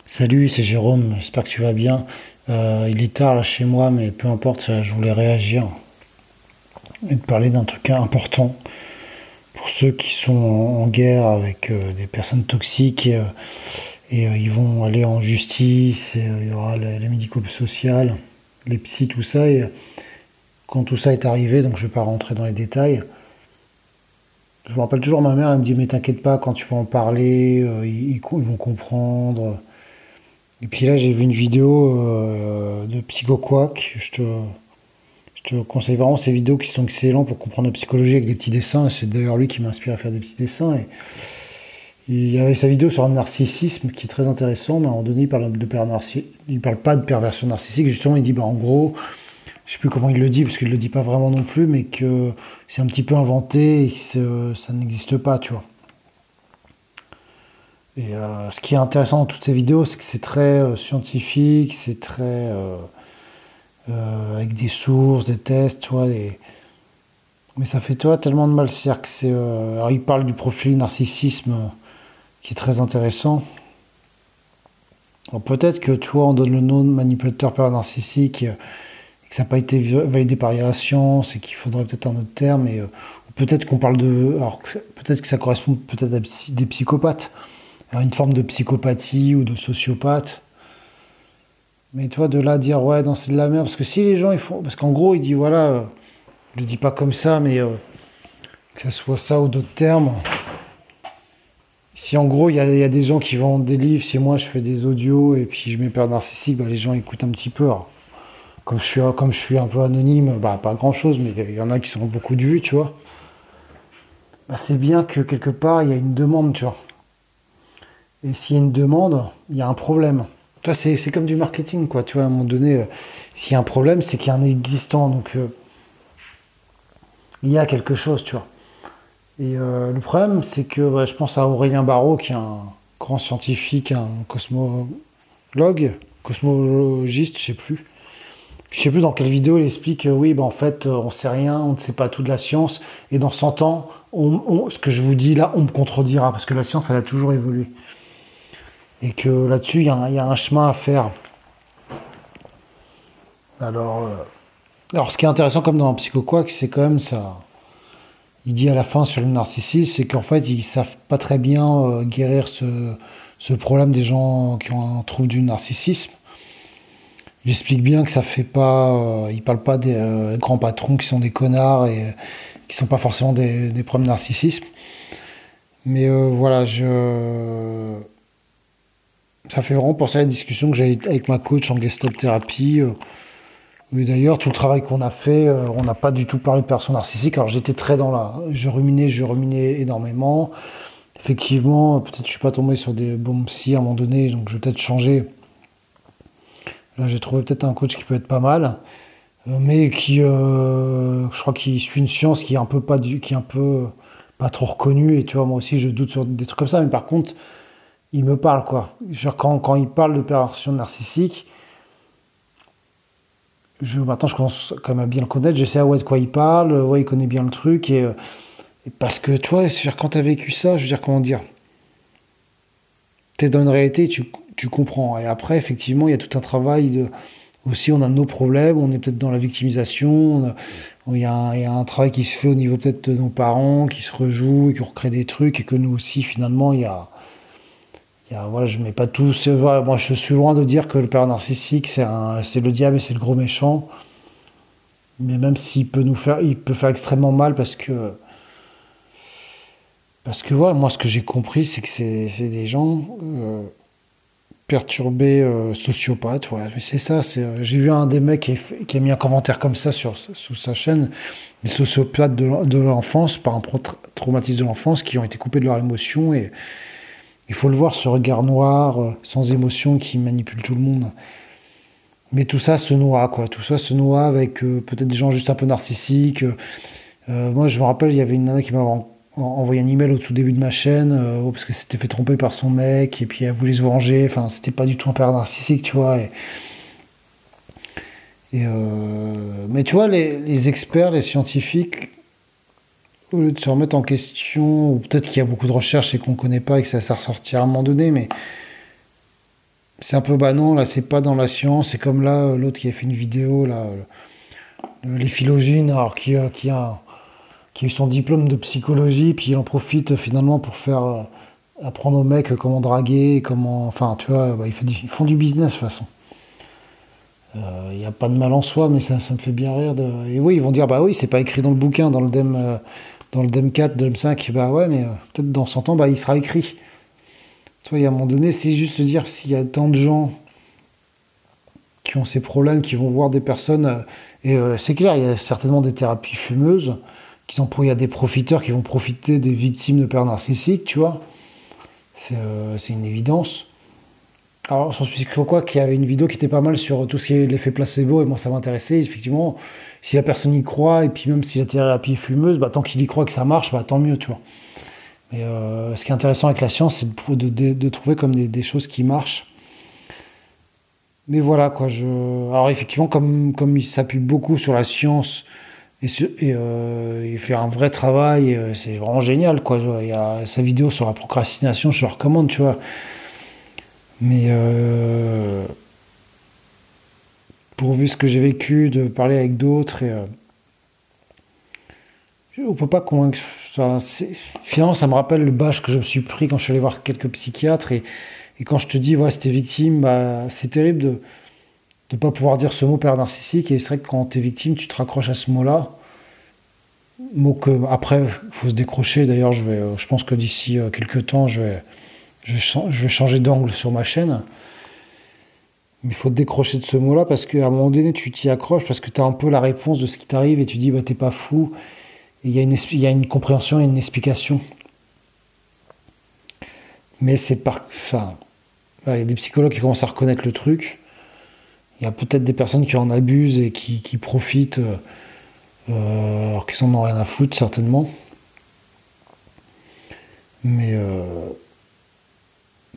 Salut, c'est Jérôme, j'espère que tu vas bien. Il est tard là chez moi, mais peu importe, je voulais réagir et te parler d'un truc important pour ceux qui sont en guerre avec des personnes toxiques et ils vont aller en justice, et il y aura les médico-social, les psys, tout ça. Et quand tout ça est arrivé, donc je vais pas rentrer dans les détails, je me rappelle toujours ma mère, elle me dit mais t'inquiète pas, quand tu vas en parler, ils vont comprendre. Et puis là, j'ai vu une vidéo de Psycho Quack. Je te conseille vraiment ces vidéos qui sont excellentes pour comprendre la psychologie avec des petits dessins. C'est d'ailleurs lui qui m'inspire à faire des petits dessins. Et il y avait sa vidéo sur le narcissisme qui est très intéressant. Mais à un moment donné, il parle pas de perversion narcissique. Justement, il dit, bah, en gros, je sais plus comment il le dit, parce qu'il le dit pas vraiment non plus, mais que c'est un petit peu inventé et que ça n'existe pas, tu vois. Et ce qui est intéressant dans toutes ces vidéos, c'est que c'est très scientifique, c'est très avec des sources, des tests, tu vois. Mais ça fait toi tellement de mal, c'est-à-dire que alors il parle du profil narcissisme qui est très intéressant. Alors peut-être que tu vois, on donne le nom de manipulateur pervers narcissique et que ça n'a pas été validé par la science et qu'il faudrait peut-être un autre terme. Ou peut-être qu'on parle de, alors peut-être que ça correspond peut-être à des psychopathes, à une forme de psychopathie ou de sociopathe. Mais toi, de là à dire, ouais, non, c'est de la merde, parce que si les gens, ils font. Parce qu'en gros, il dit, voilà, je le dis pas comme ça, mais que ce soit ça ou d'autres termes. Si en gros, il y a des gens qui vendent des livres, si moi je fais des audios et puis je mets Père Narcissique, bah, les gens écoutent un petit peu. Alors, comme je suis un peu anonyme, bah, pas grand chose, mais il y en a qui sont beaucoup de vues, tu vois. Bah, c'est bien que quelque part, il y a une demande, tu vois. Et s'il y a une demande, il y a un problème. Toi, c'est comme du marketing, quoi. Tu vois, à un moment donné, s'il y a un problème, c'est qu'il y a un existant. Donc, il y a quelque chose, tu vois. Et le problème, c'est que ouais, je pense à Aurélien Barraud, qui est un grand scientifique, un cosmologiste, je sais plus. Je sais plus dans quelle vidéo il explique que oui, ben en fait, on sait rien, on ne sait pas tout de la science, et dans 100 ans, ce que je vous dis là, on me contredira, parce que la science, elle a toujours évolué. Et que là-dessus, il y a un chemin à faire. Alors, alors, ce qui est intéressant, comme dans Psychoquack, c'est quand même ça. Il dit à la fin sur le narcissisme, c'est qu'en fait, ils savent pas très bien guérir ce problème des gens qui ont un trouble du narcissisme. Il explique bien que ça fait pas. Il parle pas des grands patrons qui sont des connards et qui sont pas forcément des problèmes de narcissisme. Mais voilà, ça fait vraiment penser à la discussion que j'ai avec ma coach en gestalt thérapie. Oui, d'ailleurs, tout le travail qu'on a fait, on n'a pas du tout parlé de personnes narcissiques. Alors j'étais très dans la. Je ruminais énormément. Effectivement, peut-être que je suis pas tombé sur des bons psy à un moment donné, donc je vais peut-être changer. Là, j'ai trouvé peut-être un coach qui peut être pas mal, mais qui, je crois qu'il suit une science qui est un peu qui est un peu pas trop reconnue. Et tu vois, moi aussi, je doute sur des trucs comme ça. Mais par contre, il me parle quoi. Genre, quand il parle de perversion narcissique, maintenant, je commence quand même à bien le connaître. Je sais ouais, de quoi il parle. Ouais, il connaît bien le truc et parce que toi, quand tu as vécu ça, je veux dire, comment dire, tu es dans une réalité, tu comprends. Et après, effectivement, il y a tout un travail aussi, on a nos problèmes, on est peut-être dans la victimisation, il y a un travail qui se fait au niveau peut-être de nos parents, qui se rejouent, et qui recréent des trucs, et que nous aussi, finalement, voilà, je mets pas tout, voilà, moi je suis loin de dire que le père narcissique, c'est le diable et c'est le gros méchant, mais même il peut faire extrêmement mal parce que voilà, moi ce que j'ai compris, c'est que c'est des gens perturbés sociopathes, voilà. Mais c'est ça. J'ai vu un des mecs qui a mis un commentaire comme ça sous sa chaîne, des sociopathes de l'enfance, par un traumatisme de l'enfance, qui ont été coupés de leurs émotions. Et il faut le voir, ce regard noir, sans émotion, qui manipule tout le monde. Mais tout ça se noie, quoi. Tout ça se noie avec peut-être des gens juste un peu narcissiques. Moi, je me rappelle, il y avait une nana qui m'avait envoyé un email au tout début de ma chaîne, parce que s'était fait tromper par son mec, et puis elle voulait se venger. Enfin, c'était pas du tout un père narcissique, tu vois. Mais tu vois, les experts, les scientifiques, au lieu de se remettre en question, ou peut-être qu'il y a beaucoup de recherches et qu'on connaît pas et que ça ressortira à un moment donné, mais c'est un peu banal, là, c'est pas dans la science. C'est comme là, l'autre qui a fait une vidéo, là, les philogènes, alors qui a eu son diplôme de psychologie, puis il en profite finalement pour faire apprendre aux mecs comment draguer, comment. Enfin, tu vois, bah, ils font du business de toute façon. Il n'y a pas de mal en soi, mais ça me fait bien rire. Et oui, ils vont dire, bah oui, c'est pas écrit dans le bouquin, dans le DEM 4, DEM 5, bah ouais, mais peut-être dans 100 ans, bah, il sera écrit. Tu vois, il y a un moment donné, c'est juste se dire s'il y a tant de gens qui ont ces problèmes, qui vont voir des personnes, c'est clair, il y a certainement des thérapies fumeuses, il y a des profiteurs qui vont profiter des victimes de pères narcissiques, tu vois, c'est une évidence. Alors, j'en suis quoi qu'il y avait une vidéo qui était pas mal sur tout ce qui est l'effet placebo, et moi ça m'intéressait. Effectivement, si la personne y croit, et puis même si la thérapie est fumeuse, bah, tant qu'il y croit que ça marche, bah, tant mieux, tu vois. Mais ce qui est intéressant avec la science, c'est de trouver comme des choses qui marchent. Mais voilà, quoi. Alors, effectivement, comme il s'appuie beaucoup sur la science il fait un vrai travail, c'est vraiment génial, quoi. Il y a sa vidéo sur la procrastination, je le recommande, tu vois. Mais pour vu ce que j'ai vécu, de parler avec d'autres, on peut pas convaincre. Finalement, ça me rappelle le bâche que je me suis pris quand je suis allé voir quelques psychiatres. Et quand je te dis, ouais, c'était victime, bah, c'est terrible de ne pas pouvoir dire ce mot père narcissique. Et c'est vrai que quand tu es victime, tu te raccroches à ce mot-là. Mot que, après, il faut se décrocher. D'ailleurs, je pense que d'ici quelques temps, je vais changer d'angle sur ma chaîne. Mais il faut te décrocher de ce mot-là parce qu'à un moment donné, tu t'y accroches parce que tu as un peu la réponse de ce qui t'arrive et tu dis, bah, t'es pas fou. Et il y a une compréhension et une explication. Mais c'est par. Enfin, voilà, il y a des psychologues qui commencent à reconnaître le truc. Il y a peut-être des personnes qui en abusent et qui profitent, alors qu'ils en ont rien à foutre, certainement. Mais,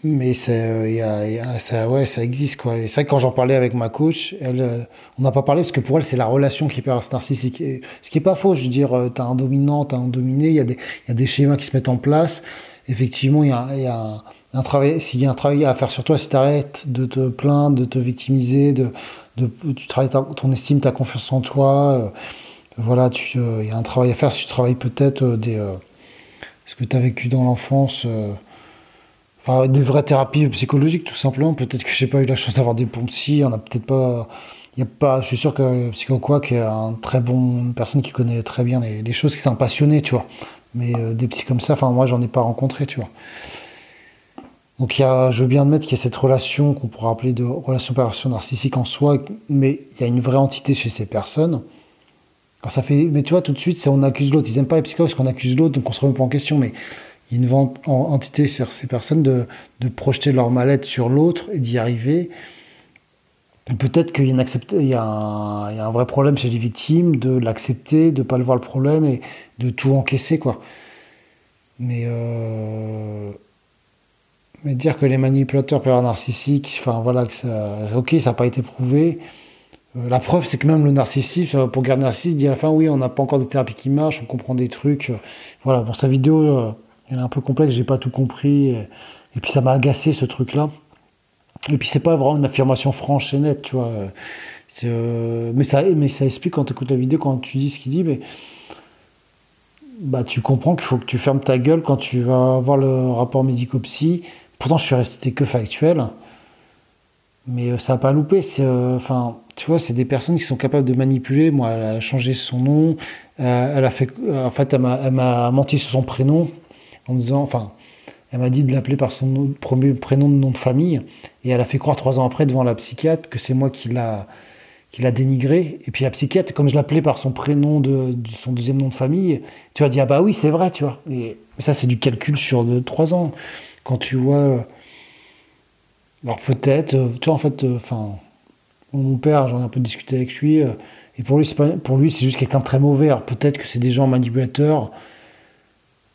ouais, ça existe, quoi. Et c'est vrai que quand j'en parlais avec ma coach, on n'a pas parlé parce que pour elle, c'est la relation qui est narcissique. Et, ce qui n'est pas faux, je veux dire, tu as un dominant, tu as un dominé, il y a des schémas qui se mettent en place. Effectivement, il y a un travail, s'il y a un travail à faire sur toi, si tu arrêtes de te plaindre, de te victimiser, tu travailles ton estime, ta confiance en toi, voilà, il y a un travail à faire si tu travailles peut-être ce que tu as vécu dans l'enfance. Enfin, des vraies thérapies psychologiques, tout simplement. Peut-être que j'ai pas eu la chance d'avoir des bons psy. On a peut-être pas. Il y a pas. Je suis sûr que le psychoquac est une personne qui connaît très bien les choses, qui c'est un passionné, tu vois. Mais des psys comme ça, enfin, moi, j'en ai pas rencontré, tu vois. Donc, je veux bien admettre qu'il y a cette relation qu'on pourrait appeler de relation narcissique en soi, mais il y a une vraie entité chez ces personnes. Alors, mais tu vois, tout de suite, on accuse l'autre. Ils aiment pas les psychologues parce qu'on accuse l'autre, donc on se remet pas en question. Mais il y a une entité sur ces personnes de projeter leur mal-être sur l'autre et d'y arriver. Peut-être qu'il y a un vrai problème chez les victimes, de l'accepter, de ne pas le voir le problème et de tout encaisser, quoi. Mais dire que les manipulateurs pervers narcissiques, enfin voilà, ok, ça n'a pas été prouvé. La preuve, c'est que même le narcissisme, pour garder narcissiste, dit à la fin, oui, on n'a pas encore de thérapie qui marche, on comprend des trucs. Voilà, bon, sa vidéo, elle est un peu complexe, j'ai pas tout compris. Et puis ça m'a agacé, ce truc-là. Et puis c'est pas vraiment une affirmation franche et nette, tu vois. Mais ça explique quand tu écoutes la vidéo, quand tu dis ce qu'il dit, mais bah, tu comprends qu'il faut que tu fermes ta gueule quand tu vas voir le rapport médico-psy. Pourtant, je suis resté que factuel. Mais ça n'a pas loupé. Enfin, tu vois, c'est des personnes qui sont capables de manipuler. Moi, elle a changé son nom. Elle a fait, en fait, elle m'a menti sur son prénom en me disant, enfin, elle m'a dit de l'appeler par son premier prénom de nom de famille. Et elle a fait croire 3 ans après devant la psychiatre que c'est moi qui l'a dénigré. Et puis la psychiatre, comme je l'appelais par son prénom de son deuxième nom de famille, tu vas dire, ah bah oui, c'est vrai, tu vois. Et ça, c'est du calcul sur 3 ans. Quand tu vois. Alors peut-être, tu vois, en fait, enfin, mon père, j'en ai un peu discuté avec lui, et pour lui, c'est juste quelqu'un de très mauvais. Alors peut-être que c'est des gens manipulateurs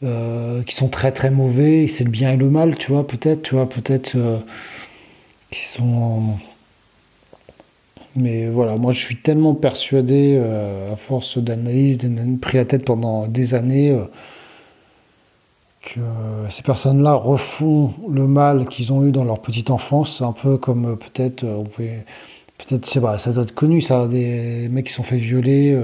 qui sont très très mauvais, c'est le bien et le mal, tu vois, peut-être qui sont. Mais voilà, moi je suis tellement persuadé, à force d'analyse, de pris la tête pendant des années, que ces personnes-là refont le mal qu'ils ont eu dans leur petite enfance. C'est un peu comme peut-être, peut-être, je sais pas, ça doit être connu, ça, des mecs qui sont fait violer,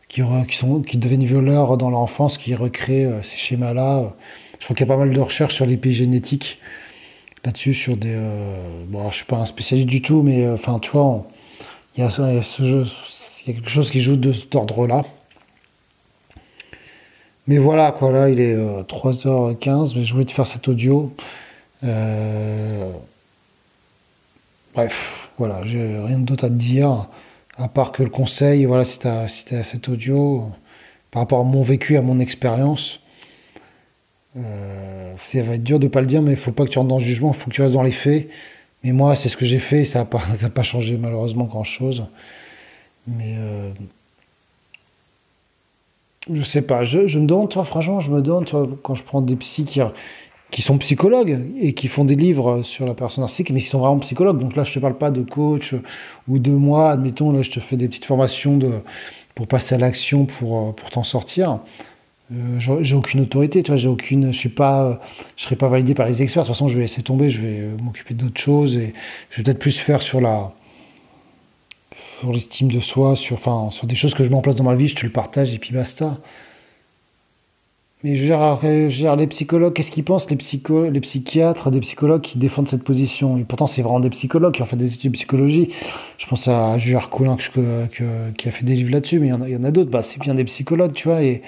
qui deviennent violeurs dans leur enfance, qui recréent ces schémas-là. Je crois qu'il y a pas mal de recherches sur l'épigénétique là-dessus, sur des. Bon, je suis pas un spécialiste du tout, mais enfin, tu vois, il y a quelque chose qui joue de cet ordre-là. Mais voilà, quoi, là, il est 3h15, mais je voulais te faire cet audio. Euh, Bref, voilà, j'ai rien d'autre à te dire, à part que le conseil, voilà, si t'as cet audio, par rapport à mon vécu, à mon expérience, ça va être dur de pas le dire, mais il faut pas que tu rentres dans le jugement, il faut que tu restes dans les faits. Mais moi, c'est ce que j'ai fait, et ça n'a pas, ça a pas changé malheureusement grand-chose. Mais je sais pas, je me demande, toi, franchement, je me demande, tu vois, quand je prends des psys qui sont psychologues et qui font des livres sur la personne narcissique, mais qui sont vraiment psychologues. Donc là, je te parle pas de coach ou de moi, admettons, là, je te fais des petites formations pour passer à l'action, pour t'en sortir. J'ai aucune autorité, tu vois, je suis pas, je serai pas validé par les experts. De toute façon, je vais laisser tomber, je vais m'occuper d'autres choses et je vais peut-être plus faire sur l'estime de soi, sur des choses que je mets en place dans ma vie, je te le partage et puis basta. Mais je veux dire, les psychologues, qu'est-ce qu'ils pensent, les psychiatres, des psychologues qui défendent cette position? Et pourtant, c'est vraiment des psychologues qui ont fait des études de psychologie. Je pense à Julien Coulin qui a fait des livres là-dessus, mais il y en a d'autres. Bah, c'est bien des psychologues, tu vois. Et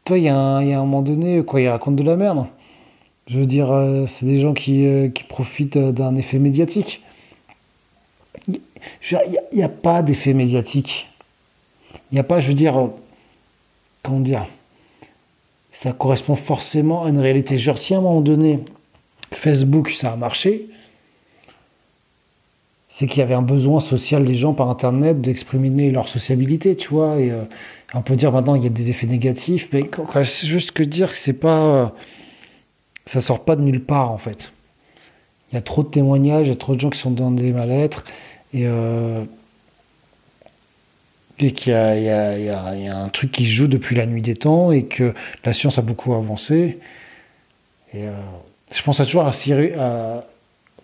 toi, il y a un moment donné, quoi, ils racontent de la merde. Je veux dire, c'est des gens qui profitent d'un effet médiatique. Il y a pas d'effet médiatique. Il n'y a pas, je veux dire, comment dire, ça correspond forcément à une réalité. Genre, si à un moment donné, Facebook, ça a marché, c'est qu'il y avait un besoin social des gens par Internet d'exprimer leur sociabilité, tu vois. Et on peut dire maintenant il y a des effets négatifs, mais c'est juste que dire que c'est pas, ça sort pas de nulle part en fait. Il y a trop de témoignages, il y a trop de gens qui sont dans des mal-être et, il y a un truc qui se joue depuis la nuit des temps et que la science a beaucoup avancé. Et je pense à toujours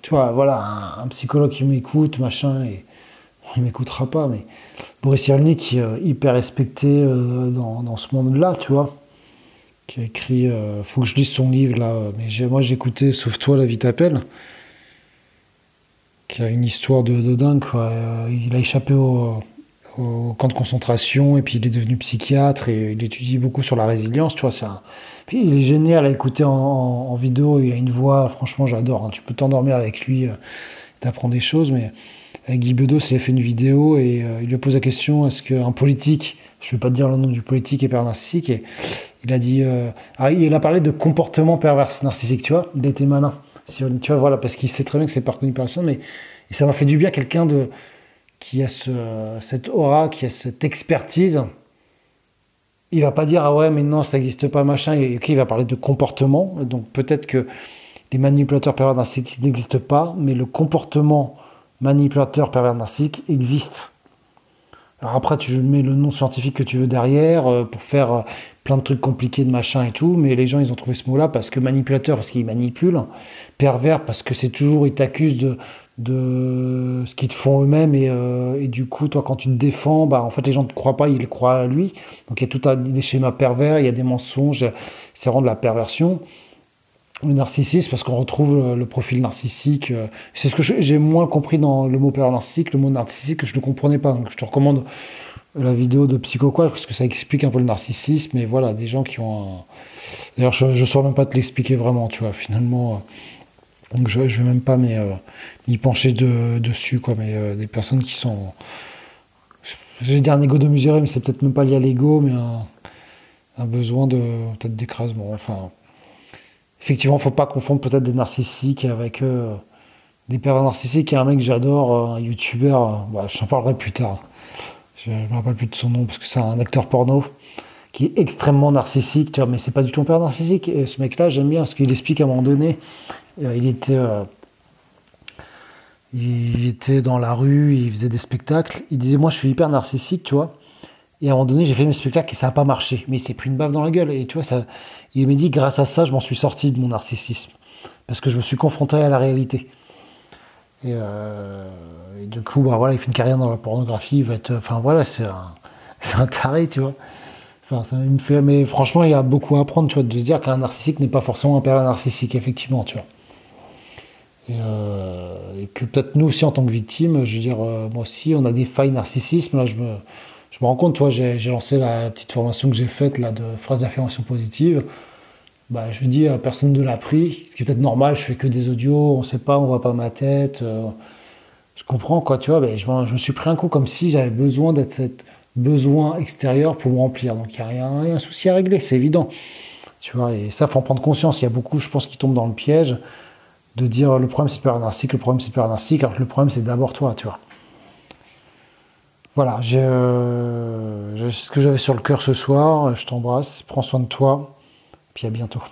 tu vois, voilà, un psychologue qui m'écoute, machin, et bon, il m'écoutera pas, mais Boris Cyrulnik, qui est hyper respecté dans ce monde-là, tu vois, qui a écrit, faut que je lise son livre, là, mais moi j'ai écouté Sauve-toi, la vie t'appelle, qui a une histoire de dingue, quoi. Il a échappé au camp de concentration, et puis il est devenu psychiatre, et il étudie beaucoup sur la résilience, tu vois, Puis il est génial à écouter en vidéo, il a une voix, franchement j'adore, hein. Tu peux t'endormir avec lui, t'apprends des choses, mais avec Guy Bedos, il a fait une vidéo, et il lui pose la question, est-ce qu'un politique, je ne vais pas te dire le nom du politique, est pervers narcissique, et il a dit, il a parlé de comportement pervers narcissique, tu vois, il a été malin, tu vois, voilà, parce qu'il sait très bien que c'est pas reconnu par personne, mais et ça m'a fait du bien, quelqu'un qui a cette aura, qui a cette expertise. Il va pas dire ah ouais mais non ça n'existe pas machin, et ok, il va parler de comportement, donc peut-être que les manipulateurs pervers narcissiques n'existent pas, mais le comportement manipulateur pervers narcissique existe. Alors après tu mets le nom scientifique que tu veux derrière pour faire plein de trucs compliqués de machin et tout, mais les gens ils ont trouvé ce mot-là parce que manipulateur parce qu'ils manipulent, pervers parce que c'est toujours ils t'accusent de ce qu'ils te font eux-mêmes, et du coup toi quand tu te défends, bah en fait les gens ne te croient pas, ils le croient à lui, donc il y a des schémas pervers, il y a des mensonges, c'est vraiment de la perversion. Le narcissisme, parce qu'on retrouve le profil narcissique, c'est ce que j'ai moins compris dans le mot pervers narcissique, le mot narcissique, que je ne comprenais pas, donc je te recommande la vidéo de Psycho Quoi, parce que ça explique un peu le narcissisme, et voilà, des gens qui ont un... D'ailleurs, je ne saurais même pas te l'expliquer vraiment, tu vois, finalement, donc je ne vais même pas m'y pencher dessus, quoi, mais des personnes qui sont... J'allais dire un ego de mesurer, mais c'est peut-être même pas lié à l'ego, mais un besoin peut-être d'écrasement, enfin... Effectivement, faut pas confondre peut-être des narcissiques avec des pervers narcissiques. Il y a un mec que j'adore, un youtubeur, bah, je t'en parlerai plus tard. Je me rappelle plus de son nom parce que c'est un acteur porno qui est extrêmement narcissique, tu vois, mais c'est pas du tout un pervers narcissique. Et ce mec-là, j'aime bien parce qu'il explique à un moment donné, il était dans la rue, il faisait des spectacles. Il disait, moi, je suis hyper narcissique, tu vois. Et à un moment donné, j'ai fait mes spectacles et ça n'a pas marché. Mais il s'est pris une baffe dans la gueule. Et tu vois, ça, il m'a dit, grâce à ça, je m'en suis sorti de mon narcissisme. Parce que je me suis confronté à la réalité. Et, du coup, bah, voilà, il fait une carrière dans la pornographie. Il va être, enfin voilà, c'est un taré, tu vois. Enfin, ça me fait, mais franchement, il y a beaucoup à apprendre, tu vois, de se dire qu'un narcissique n'est pas forcément un pervers narcissique, effectivement, tu vois. Et que peut-être nous aussi, en tant que victime, je veux dire, moi aussi, on a des failles narcissisme. Là, je me rends compte, tu vois, j'ai lancé la petite formation que j'ai faite là de phrases d'affirmation positive. Bah, je dis, personne ne l'a pris, ce qui est peut-être normal. Je fais que des audios, on sait pas, on voit pas ma tête. Je comprends, quoi, tu vois. Ben, je me suis pris un coup comme si j'avais besoin d'être cet besoin extérieur pour me remplir. Donc, il n'y a rien, un souci à régler, c'est évident. Tu vois, et ça, faut en prendre conscience. Il y a beaucoup, je pense, qui tombent dans le piège de dire le problème c'est le pervers narcissique, le problème c'est le pervers narcissique, alors que le problème c'est d'abord toi, tu vois. Voilà, j'ai ce que j'avais sur le cœur ce soir. Je t'embrasse, prends soin de toi, puis à bientôt.